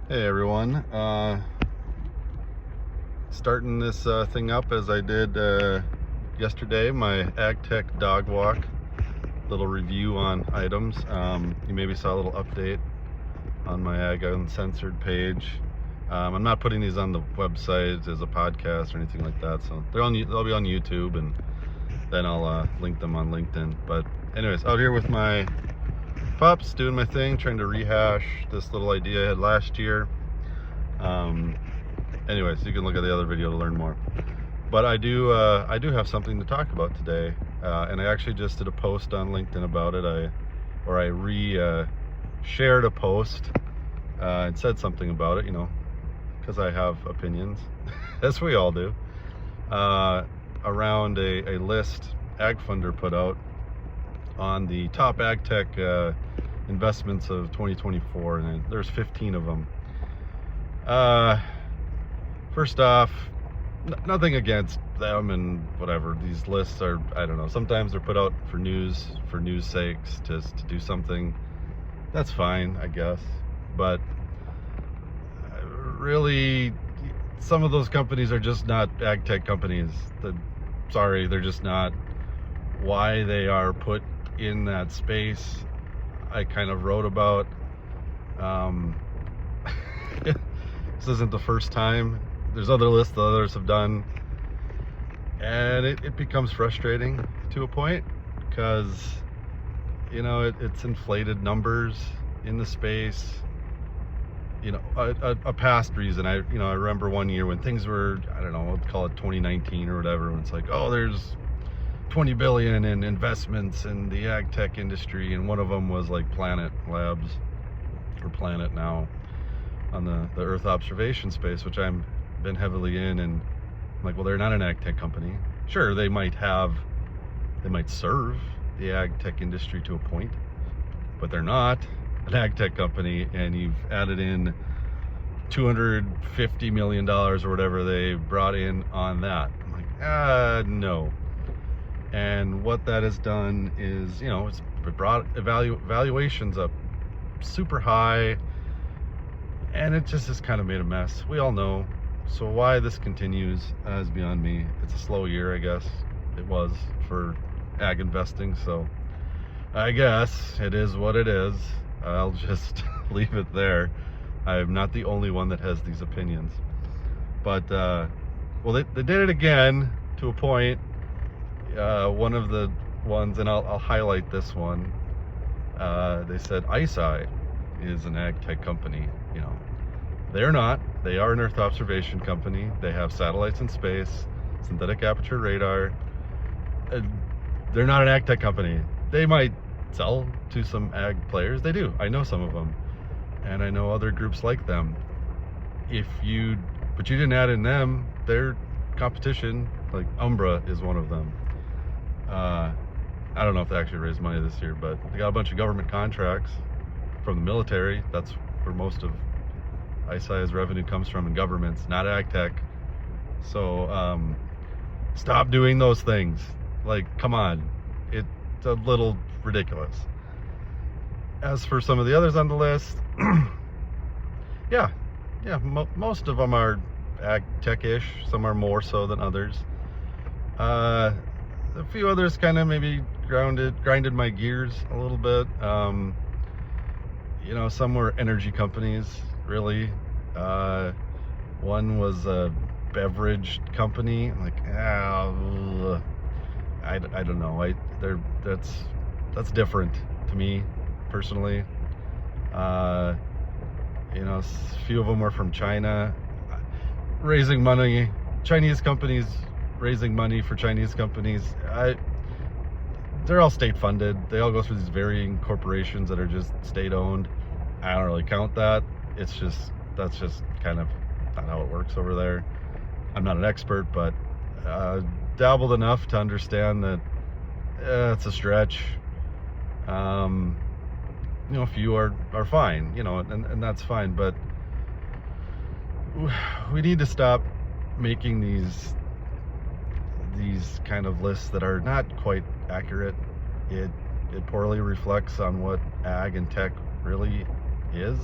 Hey everyone, starting this thing up as I did yesterday, my AgTech Dogwalk, little review on items. You maybe saw a little update on my Ag Uncensored page. I'm not putting these on the website as a podcast or anything like that, so they'll be on YouTube, and then I'll link them on LinkedIn. But anyways, out here with my pups, doing my thing, trying to rehash this little idea I had last year. Anyways, you can look at the other video to learn more. But I do have something to talk about today, and I actually just did a post on LinkedIn about it. I shared a post and said something about it, because I have opinions, as we all do, around a list AgFunder put out on the top AgTech investments of 2024, and there's 15 of them. First off, nothing against them and whatever. These lists are, I don't know, sometimes they're put out for news sakes, just to do something. That's fine, I guess. But really, some of those companies are just not AgTech companies. Sorry, they're just not. Why they are put in that space, I kind of wrote about. This isn't the first time. There's other lists that others have done, and it becomes frustrating to a point, because it's inflated numbers in the space. A past reason, I remember one year when things were, I don't know, let's call it 2019 or whatever, when it's like, oh, there's 20 billion in investments in the ag tech industry, and one of them was like Planet Labs, or Planet now, on the Earth observation space, which I'm been heavily in. And I'm like, well, they're not an ag tech company. Sure, they might serve the ag tech industry to a point, but they're not an ag tech company. And you've added in $250 million or whatever they brought in on that. I'm like, no. And what that has done is, it's brought valuations up super high, and it just has kind of made a mess. We all know. So why this continues is beyond me. It's a slow year, I guess. It was for ag investing, so I guess it is what it is. I'll just leave it there. I'm not the only one that has these opinions. But, well, they did it again to a point. One of the ones, and I'll highlight this one, they said ICEYE is an ag tech company. They're not. They are an Earth observation company. They have satellites in space, synthetic aperture radar. They're not an ag tech company. They might sell to some ag players. They do. I know some of them, and I know other groups like them. But you didn't add in them. Their competition, like Umbra, is one of them. I don't know if they actually raised money this year, but they got a bunch of government contracts from the military. That's where most of ICEYE's revenue comes from, in governments, not ag tech. So stop doing those things. Like, come on, it's a little ridiculous. As for some of the others on the list, yeah, most of them are ag tech-ish. Some are more so than others. A few others kind of maybe grinded my gears a little bit. Some were energy companies, really. One was a beverage company. I'm like, I don't know. That's different to me personally. A few of them were from China, raising money. Chinese companies raising money for Chinese companies. They're all state funded. They all go through these varying corporations that are just state owned. I don't really count that. That's just kind of not how it works over there. I'm not an expert, but dabbled enough to understand that it's a stretch. A few are fine, and that's fine, but we need to stop making these kind of lists that are not quite accurate. It poorly reflects on what ag and tech really is.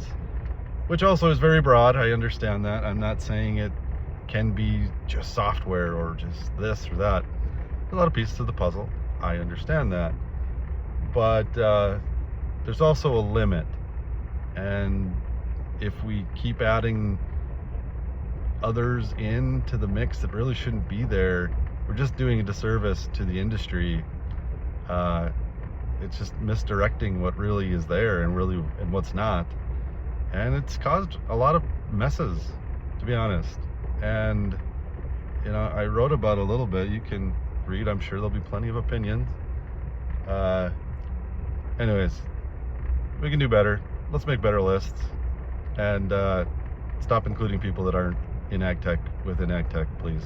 which also is very broad. I understand that. I'm not saying it can be just software or just this or that. A lot of pieces of the puzzle. I understand that. But there's also a limit. And if we keep adding others into the mix that really shouldn't be there, we're just doing a disservice to the industry. It's just misdirecting what really is there and what's not. And it's caused a lot of messes, to be honest. And I wrote about it a little bit. You can read. I'm sure there'll be plenty of opinions. Anyways, we can do better. Let's make better lists and stop including people that aren't in AgTech within AgTech, please.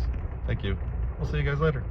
Thank you. We'll see you guys later.